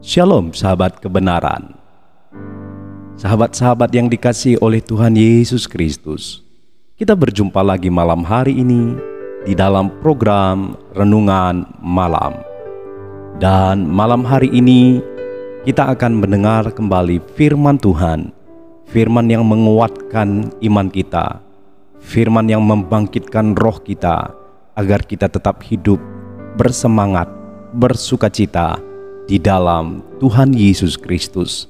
Shalom sahabat kebenaran, sahabat-sahabat yang dikasihi oleh Tuhan Yesus Kristus. Kita berjumpa lagi malam hari ini di dalam program Renungan Malam. Dan malam hari ini kita akan mendengar kembali firman Tuhan, firman yang menguatkan iman kita, firman yang membangkitkan roh kita agar kita tetap hidup bersemangat, bersukacita di dalam Tuhan Yesus Kristus.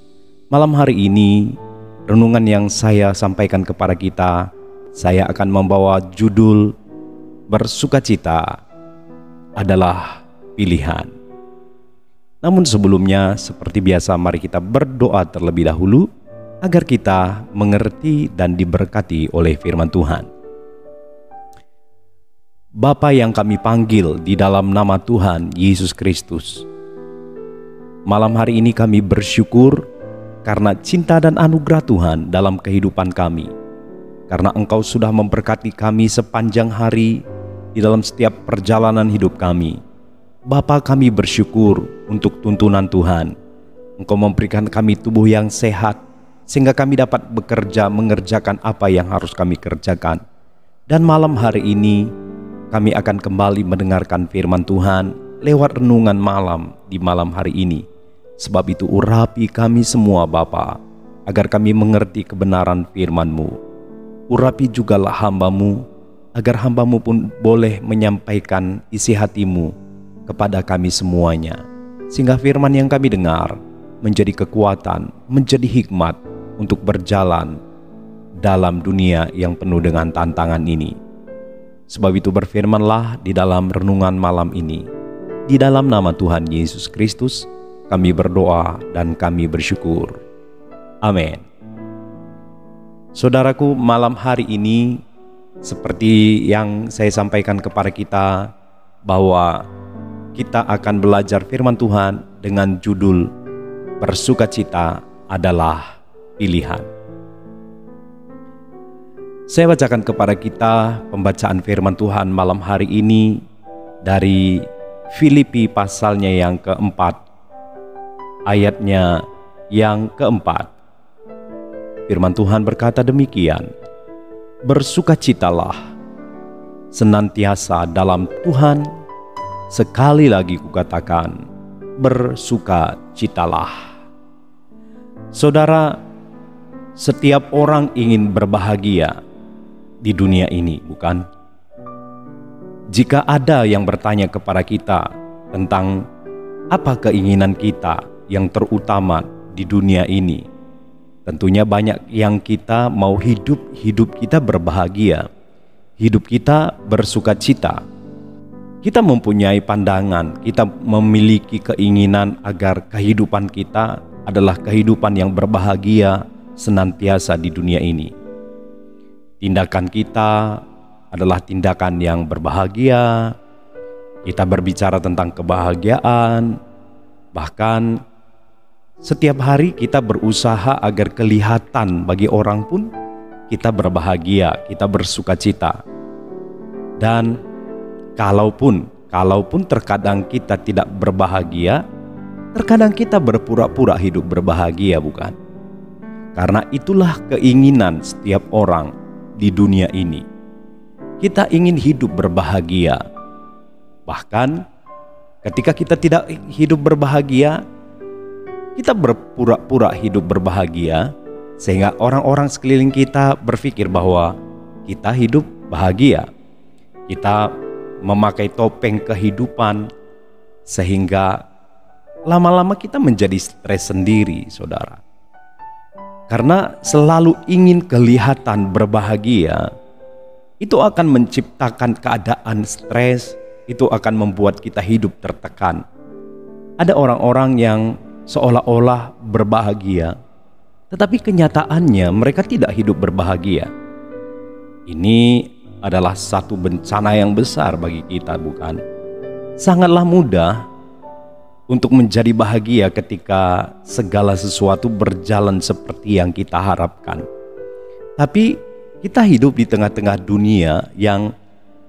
Malam hari ini, renungan yang saya sampaikan kepada kita, saya akan membawa judul Bersukacita adalah Pilihan. Namun sebelumnya, seperti biasa, mari kita berdoa terlebih dahulu agar kita mengerti dan diberkati oleh firman Tuhan. Bapa yang kami panggil di dalam nama Tuhan Yesus Kristus, malam hari ini kami bersyukur karena cinta dan anugerah Tuhan dalam kehidupan kami. Karena Engkau sudah memberkati kami sepanjang hari di dalam setiap perjalanan hidup kami. Bapa, kami bersyukur untuk tuntunan Tuhan. Engkau memberikan kami tubuh yang sehat sehingga kami dapat bekerja mengerjakan apa yang harus kami kerjakan. Dan malam hari ini kami akan kembali mendengarkan firman Tuhan lewat renungan malam di malam hari ini. Sebab itu urapi kami semua Bapa, agar kami mengerti kebenaran firman-Mu. Urapi jugalah hamba-Mu, agar hamba-Mu pun boleh menyampaikan isi hati-Mu kepada kami semuanya. Sehingga firman yang kami dengar menjadi kekuatan, menjadi hikmat untuk berjalan dalam dunia yang penuh dengan tantangan ini. Sebab itu berfirmanlah di dalam renungan malam ini. Di dalam nama Tuhan Yesus Kristus kami berdoa dan kami bersyukur. Amin. Saudaraku, malam hari ini seperti yang saya sampaikan kepada kita, bahwa kita akan belajar firman Tuhan dengan judul Bersukacita adalah Pilihan. Saya bacakan kepada kita pembacaan firman Tuhan malam hari ini dari Filipi pasalnya yang keempat, ayatnya yang keempat. Firman Tuhan berkata demikian, bersukacitalah senantiasa dalam Tuhan. Sekali lagi kukatakan, bersukacitalah. Saudara, setiap orang ingin berbahagia di dunia ini, bukan? Jika ada yang bertanya kepada kita tentang apa keinginan kita yang terutama di dunia ini, tentunya banyak yang kita mau hidup kita berbahagia, hidup kita bersukacita. Kita mempunyai pandangan, kita memiliki keinginan agar kehidupan kita adalah kehidupan yang berbahagia senantiasa di dunia ini. Tindakan kita adalah tindakan yang berbahagia. Kita berbicara tentang kebahagiaan. Bahkan setiap hari kita berusaha agar kelihatan bagi orang pun kita berbahagia, kita bersukacita. Dan kalaupun terkadang kita tidak berbahagia, terkadang kita berpura-pura hidup berbahagia, bukan? Karena itulah keinginan setiap orang di dunia ini. Kita ingin hidup berbahagia. Bahkan ketika kita tidak hidup berbahagia, kita berpura-pura hidup berbahagia, sehingga orang-orang sekeliling kita berpikir bahwa kita hidup bahagia. Kita memakai topeng kehidupan, sehingga lama-lama kita menjadi stres sendiri, saudara. Karena selalu ingin kelihatan berbahagia, itu akan menciptakan keadaan stres, itu akan membuat kita hidup tertekan. Ada orang-orang yang seolah-olah berbahagia, tetapi kenyataannya mereka tidak hidup berbahagia. Ini adalah satu bencana yang besar bagi kita, bukan? Sangatlah mudah untuk menjadi bahagia ketika segala sesuatu berjalan seperti yang kita harapkan. Tapi kita hidup di tengah-tengah dunia yang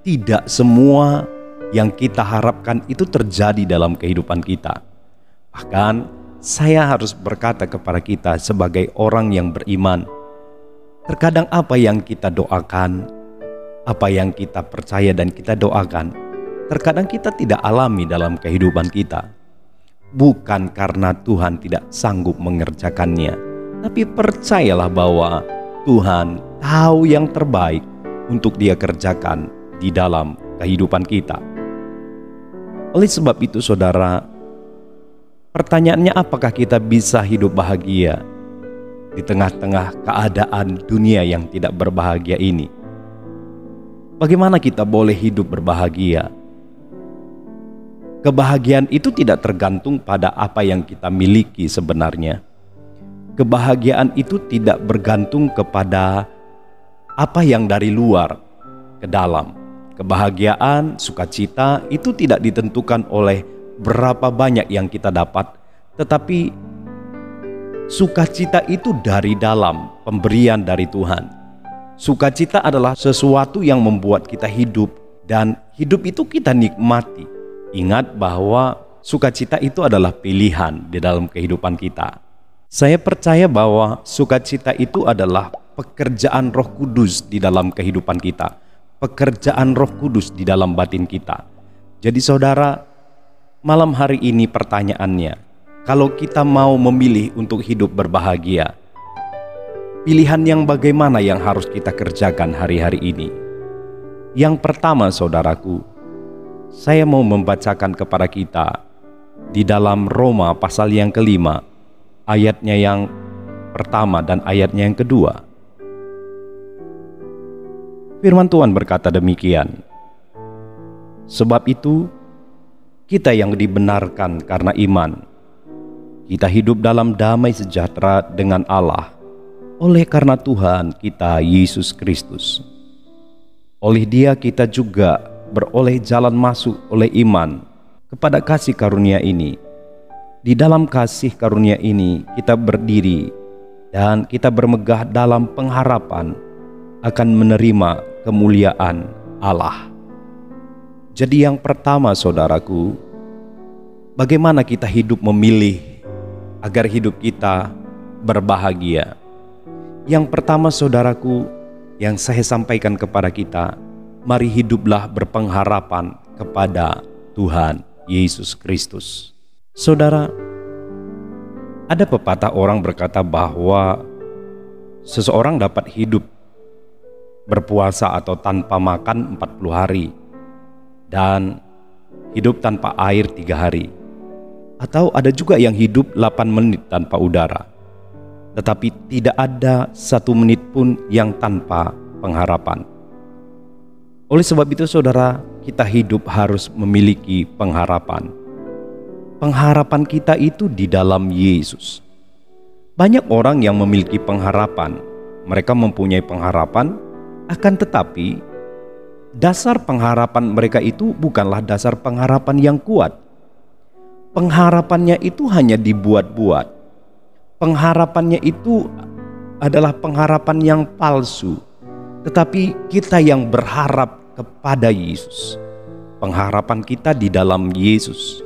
tidak semua yang kita harapkan itu terjadi dalam kehidupan kita. Bahkan saya harus berkata kepada kita sebagai orang yang beriman, terkadang apa yang kita doakan, apa yang kita percaya dan kita doakan, terkadang kita tidak alami dalam kehidupan kita. Bukan karena Tuhan tidak sanggup mengerjakannya, tapi percayalah bahwa Tuhan tahu yang terbaik untuk Dia kerjakan di dalam kehidupan kita. Oleh sebab itu saudara, pertanyaannya, apakah kita bisa hidup bahagia di tengah-tengah keadaan dunia yang tidak berbahagia ini? Bagaimana kita boleh hidup berbahagia? Kebahagiaan itu tidak tergantung pada apa yang kita miliki sebenarnya. Kebahagiaan itu tidak bergantung kepada apa yang dari luar ke dalam. Kebahagiaan, sukacita itu tidak ditentukan oleh berapa banyak yang kita dapat, tetapi sukacita itu dari dalam, pemberian dari Tuhan. Sukacita adalah sesuatu yang membuat kita hidup, dan hidup itu kita nikmati. Ingat bahwa sukacita itu adalah pilihan di dalam kehidupan kita. Saya percaya bahwa sukacita itu adalah pekerjaan Roh Kudus di dalam kehidupan kita, pekerjaan Roh Kudus di dalam batin kita. Jadi saudara, malam hari ini pertanyaannya, kalau kita mau memilih untuk hidup berbahagia, pilihan yang bagaimana yang harus kita kerjakan hari-hari ini? Yang pertama saudaraku, saya mau membacakan kepada kita di dalam Roma pasal yang kelima, ayatnya yang pertama dan ayatnya yang kedua. Firman Tuhan berkata demikian, sebab itu kita yang dibenarkan karena iman, kita hidup dalam damai sejahtera dengan Allah oleh karena Tuhan kita Yesus Kristus. Oleh Dia kita juga beroleh jalan masuk oleh iman kepada kasih karunia ini. Di dalam kasih karunia ini kita berdiri dan kita bermegah dalam pengharapan akan menerima kemuliaan Allah. Jadi yang pertama saudaraku, bagaimana kita hidup memilih agar hidup kita berbahagia? Yang pertama saudaraku, yang saya sampaikan kepada kita, mari hiduplah berpengharapan kepada Tuhan Yesus Kristus. Saudara, ada pepatah orang berkata bahwa seseorang dapat hidup berpuasa atau tanpa makan 40 hari dan hidup tanpa air 3 hari. Atau ada juga yang hidup 8 menit tanpa udara, tetapi tidak ada 1 menit pun yang tanpa pengharapan. Oleh sebab itu saudara, kita hidup harus memiliki pengharapan. Pengharapan kita itu di dalam Yesus. Banyak orang yang memiliki pengharapan, mereka mempunyai pengharapan, akan tetapi dasar pengharapan mereka itu bukanlah dasar pengharapan yang kuat. Pengharapannya itu hanya dibuat-buat. Pengharapannya itu adalah pengharapan yang palsu. Tetapi kita yang berharap kepada Yesus, pengharapan kita di dalam Yesus.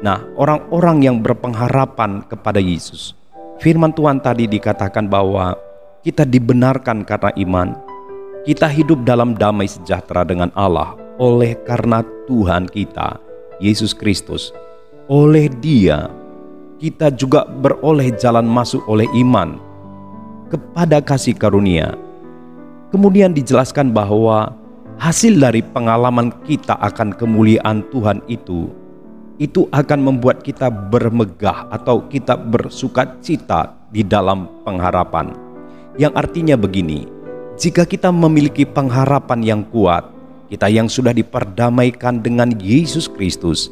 Nah, orang-orang yang berpengharapan kepada Yesus, firman Tuhan tadi dikatakan bahwa kita dibenarkan karena iman, kita hidup dalam damai sejahtera dengan Allah oleh karena Tuhan kita, Yesus Kristus. Oleh Dia, kita juga beroleh jalan masuk oleh iman kepada kasih karunia. Kemudian dijelaskan bahwa hasil dari pengalaman kita akan kemuliaan Tuhan itu akan membuat kita bermegah atau kita bersukacita di dalam pengharapan. Yang artinya begini, jika kita memiliki pengharapan yang kuat, kita yang sudah diperdamaikan dengan Yesus Kristus,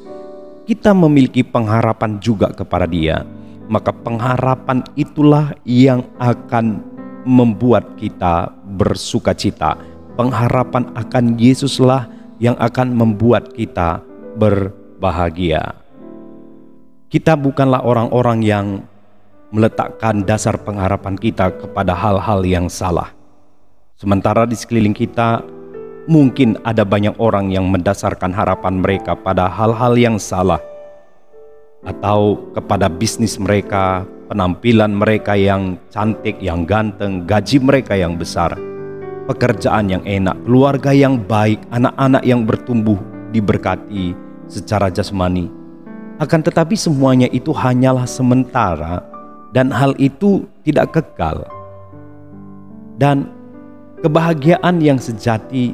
kita memiliki pengharapan juga kepada Dia, maka pengharapan itulah yang akan membuat kita bersukacita. Pengharapan akan Yesuslah yang akan membuat kita berbahagia. Kita bukanlah orang-orang yang meletakkan dasar pengharapan kita kepada hal-hal yang salah. Sementara di sekeliling kita mungkin ada banyak orang yang mendasarkan harapan mereka pada hal-hal yang salah. atau kepada bisnis mereka, penampilan mereka yang cantik, yang ganteng, gaji mereka yang besar, pekerjaan yang enak, keluarga yang baik, anak-anak yang bertumbuh diberkati secara jasmani. Akan tetapi semuanya itu hanyalah sementara dan hal itu tidak kekal. Dan kebahagiaan yang sejati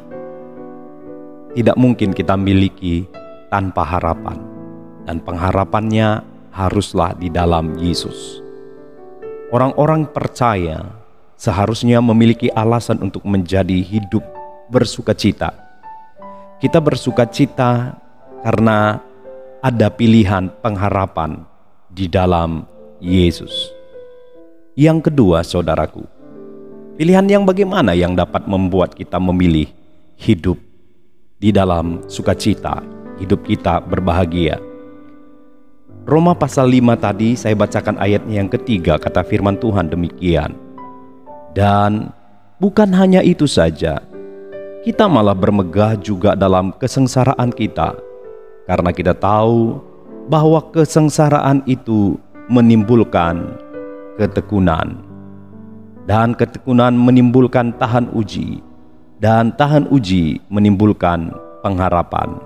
tidak mungkin kita miliki tanpa harapan. Dan pengharapannya haruslah di dalam Yesus. Orang-orang percaya seharusnya memiliki alasan untuk menjadi hidup bersukacita. Kita bersukacita karena ada pilihan pengharapan di dalam Yesus. Yang kedua, saudaraku, pilihan yang bagaimana yang dapat membuat kita memilih hidup di dalam sukacita, hidup kita berbahagia. Roma pasal 5 tadi saya bacakan ayatnya yang ketiga, kata firman Tuhan demikian. Dan bukan hanya itu saja, kita malah bermegah juga dalam kesengsaraan kita, karena kita tahu bahwa kesengsaraan itu menimbulkan ketekunan, dan ketekunan menimbulkan tahan uji, dan tahan uji menimbulkan pengharapan.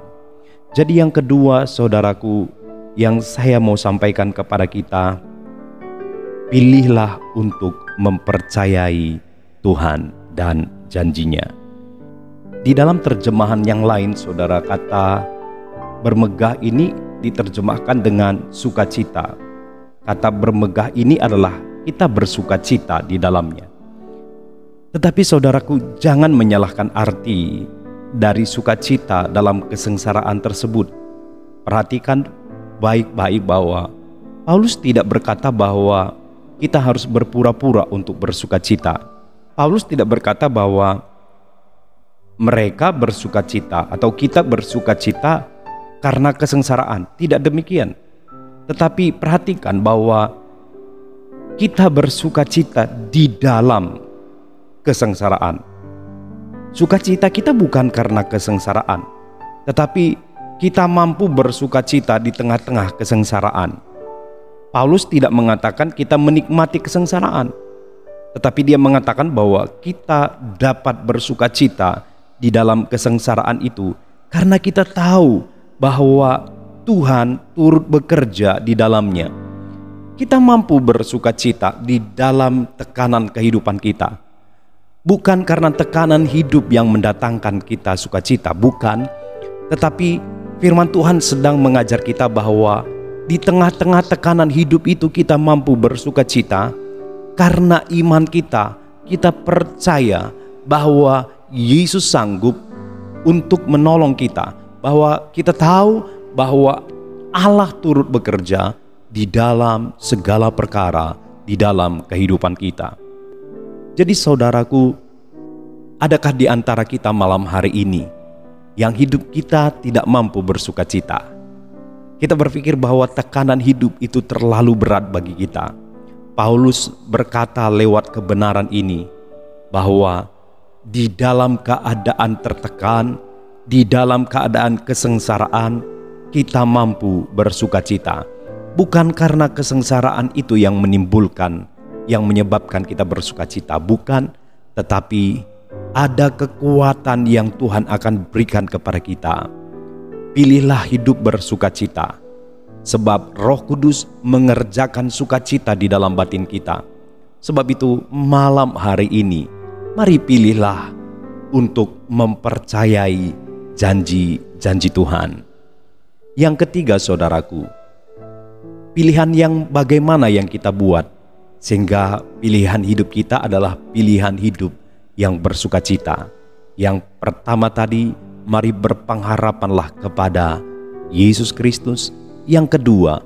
Jadi yang kedua, saudaraku, yang saya mau sampaikan kepada kita, pilihlah untuk mempercayai Tuhan dan janjinya. Di dalam terjemahan yang lain, saudara, kata bermegah ini diterjemahkan dengan sukacita. Kata bermegah ini adalah kita bersukacita di dalamnya. Tetapi saudaraku, jangan menyalahkan arti dari sukacita dalam kesengsaraan tersebut. Perhatikan baik-baik bahwa Paulus tidak berkata bahwa kita harus berpura-pura untuk bersukacita. Paulus tidak berkata bahwa mereka bersukacita atau kita bersukacita karena kesengsaraan. Tidak demikian. Tetapi perhatikan bahwa kita bersukacita di dalam kesengsaraan. Sukacita kita bukan karena kesengsaraan, tetapi kita mampu bersukacita di tengah-tengah kesengsaraan. Paulus tidak mengatakan kita menikmati kesengsaraan, tetapi dia mengatakan bahwa kita dapat bersukacita di dalam kesengsaraan itu karena kita tahu bahwa Tuhan turut bekerja di dalamnya. Kita mampu bersukacita di dalam tekanan kehidupan kita. Bukan karena tekanan hidup yang mendatangkan kita sukacita, bukan. Tetapi firman Tuhan sedang mengajar kita bahwa di tengah-tengah tekanan hidup itu kita mampu bersukacita karena iman kita. Kita percaya bahwa Yesus sanggup untuk menolong kita, bahwa kita tahu bahwa Allah turut bekerja di dalam segala perkara di dalam kehidupan kita. Jadi saudaraku, adakah di antara kita malam hari ini yang hidup kita tidak mampu bersukacita? Kita berpikir bahwa tekanan hidup itu terlalu berat bagi kita. Paulus berkata lewat kebenaran ini bahwa di dalam keadaan tertekan, di dalam keadaan kesengsaraan, kita mampu bersukacita. Bukan karena kesengsaraan itu yang menimbulkan, yang menyebabkan kita bersukacita, bukan, tetapi ada kekuatan yang Tuhan akan berikan kepada kita. Pilihlah hidup bersukacita, sebab Roh Kudus mengerjakan sukacita di dalam batin kita. Sebab itu malam hari ini, mari pilihlah untuk mempercayai janji-janji Tuhan. Yang ketiga, saudaraku, pilihan yang bagaimana yang kita buat sehingga pilihan hidup kita adalah pilihan hidup yang bersukacita. Yang pertama tadi, mari berpengharapanlah kepada Yesus Kristus. Yang kedua,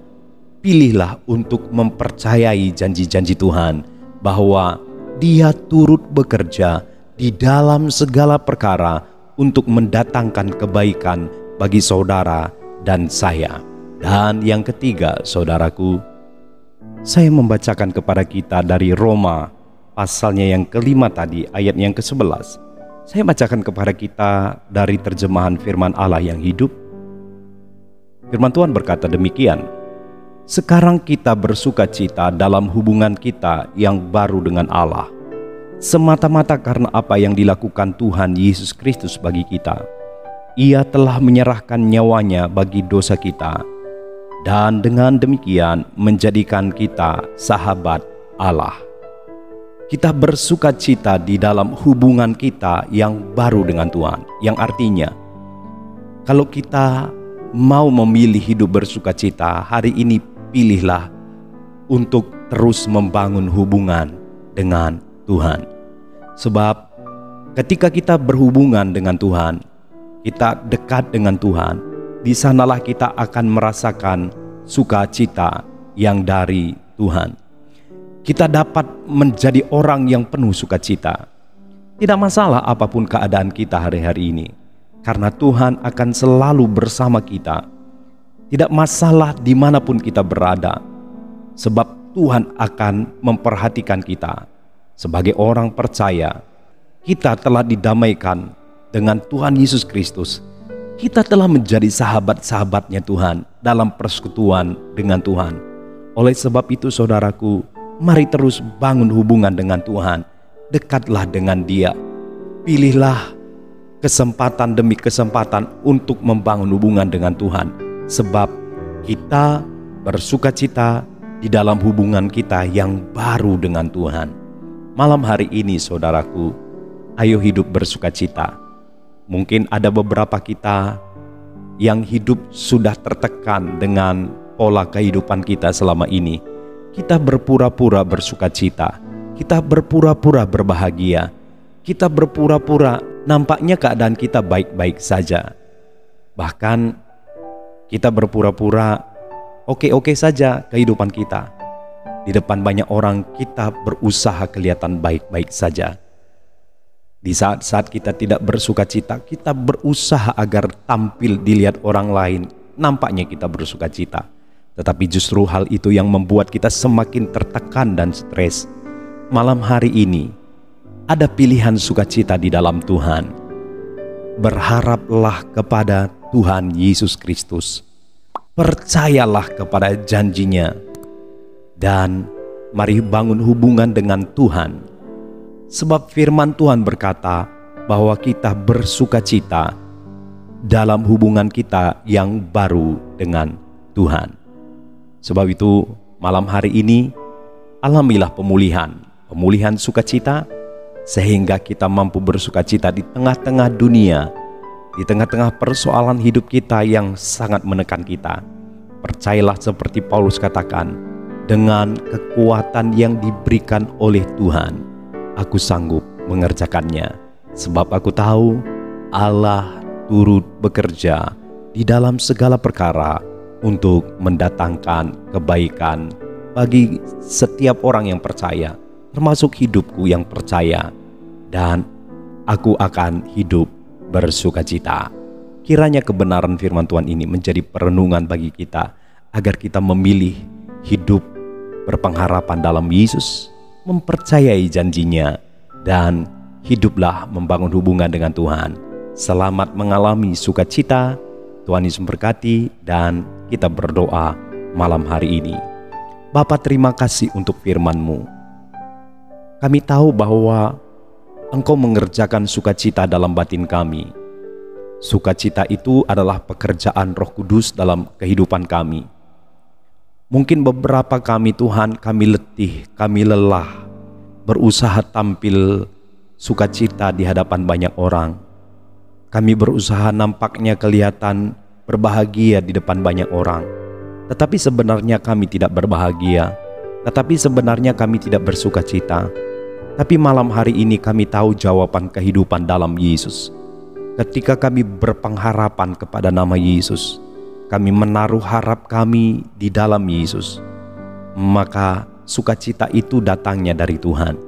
pilihlah untuk mempercayai janji-janji Tuhan bahwa Dia turut bekerja di dalam segala perkara untuk mendatangkan kebaikan bagi saudara dan saya. Dan yang ketiga, saudaraku, saya membacakan kepada kita dari Roma pasalnya yang kelima tadi, ayat yang ke-11. Saya bacakan kepada kita dari terjemahan firman Allah yang hidup. Firman Tuhan berkata demikian, Sekarang kita bersuka cita dalam hubungan kita yang baru dengan Allah, semata-mata karena apa yang dilakukan Tuhan Yesus Kristus bagi kita. Ia telah menyerahkan nyawanya bagi dosa kita, dan dengan demikian menjadikan kita sahabat Allah. Kita bersuka cita di dalam hubungan kita yang baru dengan Tuhan, yang artinya kalau kita mau memilih hidup bersuka cita, hari ini pilihlah untuk terus membangun hubungan dengan Tuhan. Sebab ketika kita berhubungan dengan Tuhan, kita dekat dengan Tuhan, di sanalah kita akan merasakan sukacita yang dari Tuhan. Kita dapat menjadi orang yang penuh sukacita. Tidak masalah apapun keadaan kita hari-hari ini, karena Tuhan akan selalu bersama kita. Tidak masalah dimanapun kita berada, sebab Tuhan akan memperhatikan kita. Sebagai orang percaya, kita telah didamaikan dengan Tuhan Yesus Kristus. Kita telah menjadi sahabat-sahabatnya Tuhan dalam persekutuan dengan Tuhan. Oleh sebab itu saudaraku, mari terus bangun hubungan dengan Tuhan. Dekatlah dengan Dia. Pilihlah kesempatan demi kesempatan untuk membangun hubungan dengan Tuhan. Sebab kita bersuka cita di dalam hubungan kita yang baru dengan Tuhan. Malam hari ini saudaraku, ayo hidup bersuka cita. Mungkin ada beberapa kita yang hidup sudah tertekan dengan pola kehidupan kita selama ini. Kita berpura-pura bersuka cita, kita berpura-pura berbahagia, kita berpura-pura nampaknya keadaan kita baik-baik saja. Bahkan kita berpura-pura oke-oke saja kehidupan kita. Di depan banyak orang kita berusaha kelihatan baik-baik saja. Di saat-saat kita tidak bersuka cita, kita berusaha agar tampil dilihat orang lain, nampaknya kita bersuka cita. Tetapi justru hal itu yang membuat kita semakin tertekan dan stres. Malam hari ini, ada pilihan sukacita di dalam Tuhan. Berharaplah kepada Tuhan Yesus Kristus. Percayalah kepada janjinya. Dan mari bangun hubungan dengan Tuhan. Sebab firman Tuhan berkata bahwa kita bersukacita dalam hubungan kita yang baru dengan Tuhan. Sebab itu malam hari ini alamilah pemulihan sukacita, sehingga kita mampu bersukacita di tengah-tengah dunia, di tengah-tengah persoalan hidup kita yang sangat menekan kita. Percayalah seperti Paulus katakan, dengan kekuatan yang diberikan oleh Tuhan, aku sanggup mengerjakannya. Sebab aku tahu Allah turut bekerja di dalam segala perkara untuk mendatangkan kebaikan bagi setiap orang yang percaya, termasuk hidupku yang percaya, dan aku akan hidup bersukacita. Kiranya kebenaran firman Tuhan ini menjadi perenungan bagi kita, agar kita memilih hidup berpengharapan dalam Yesus, mempercayai janjinya, dan hiduplah membangun hubungan dengan Tuhan. Selamat mengalami sukacita. Tuhan Yesus memberkati, dan kita berdoa malam hari ini. Bapa, terima kasih untuk firman-Mu. Kami tahu bahwa Engkau mengerjakan sukacita dalam batin kami. Sukacita itu adalah pekerjaan Roh Kudus dalam kehidupan kami. Mungkin beberapa kami Tuhan, kami letih, kami lelah, berusaha tampil sukacita di hadapan banyak orang. Kami berusaha nampaknya kelihatan berbahagia di depan banyak orang. Tetapi sebenarnya kami tidak berbahagia. Tetapi sebenarnya kami tidak bersuka cita. Tapi malam hari ini kami tahu jawaban kehidupan dalam Yesus. Ketika kami berpengharapan kepada nama Yesus, kami menaruh harap kami di dalam Yesus, maka sukacita itu datangnya dari Tuhan.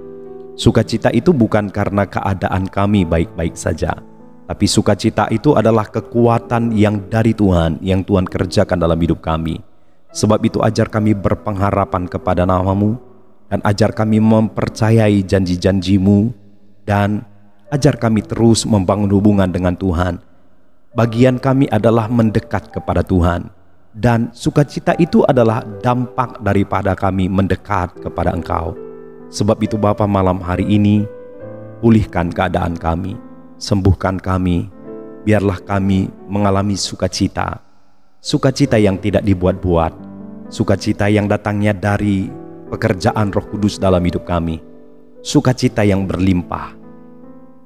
Sukacita itu bukan karena keadaan kami baik-baik saja, tapi sukacita itu adalah kekuatan yang dari Tuhan, yang Tuhan kerjakan dalam hidup kami. Sebab itu ajar kami berpengharapan kepada nama-Mu, dan ajar kami mempercayai janji-janji-Mu, dan ajar kami terus membangun hubungan dengan Tuhan. Bagian kami adalah mendekat kepada Tuhan. Dan sukacita itu adalah dampak daripada kami mendekat kepada Engkau. Sebab itu Bapa, malam hari ini pulihkan keadaan kami, sembuhkan kami, biarlah kami mengalami sukacita. Sukacita yang tidak dibuat-buat, sukacita yang datangnya dari pekerjaan Roh Kudus dalam hidup kami, sukacita yang berlimpah,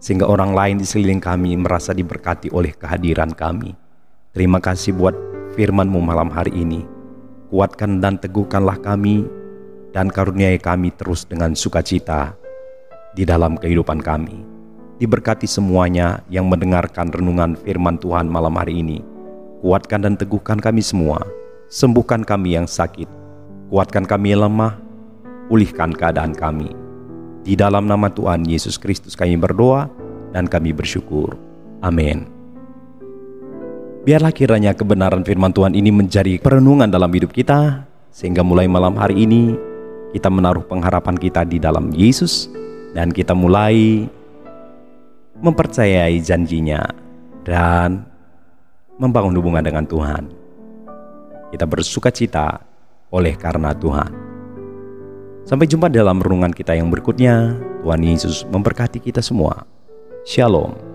sehingga orang lain di sekeliling kami merasa diberkati oleh kehadiran kami. Terima kasih buat firman-Mu malam hari ini. Kuatkan dan teguhkanlah kami, dan karuniai kami terus dengan sukacita di dalam kehidupan kami. Diberkati semuanya yang mendengarkan renungan firman Tuhan malam hari ini. Kuatkan dan teguhkan kami semua. Sembuhkan kami yang sakit, kuatkan kami yang lemah, pulihkan keadaan kami. Di dalam nama Tuhan Yesus Kristus kami berdoa dan kami bersyukur. Amin. Biarlah kiranya kebenaran firman Tuhan ini menjadi perenungan dalam hidup kita, sehingga mulai malam hari ini kita menaruh pengharapan kita di dalam Yesus, dan kita mulai mempercayai janjinya dan membangun hubungan dengan Tuhan. Kita bersukacita oleh karena Tuhan. Sampai jumpa dalam renungan kita yang berikutnya. Tuhan Yesus memberkati kita semua. Shalom.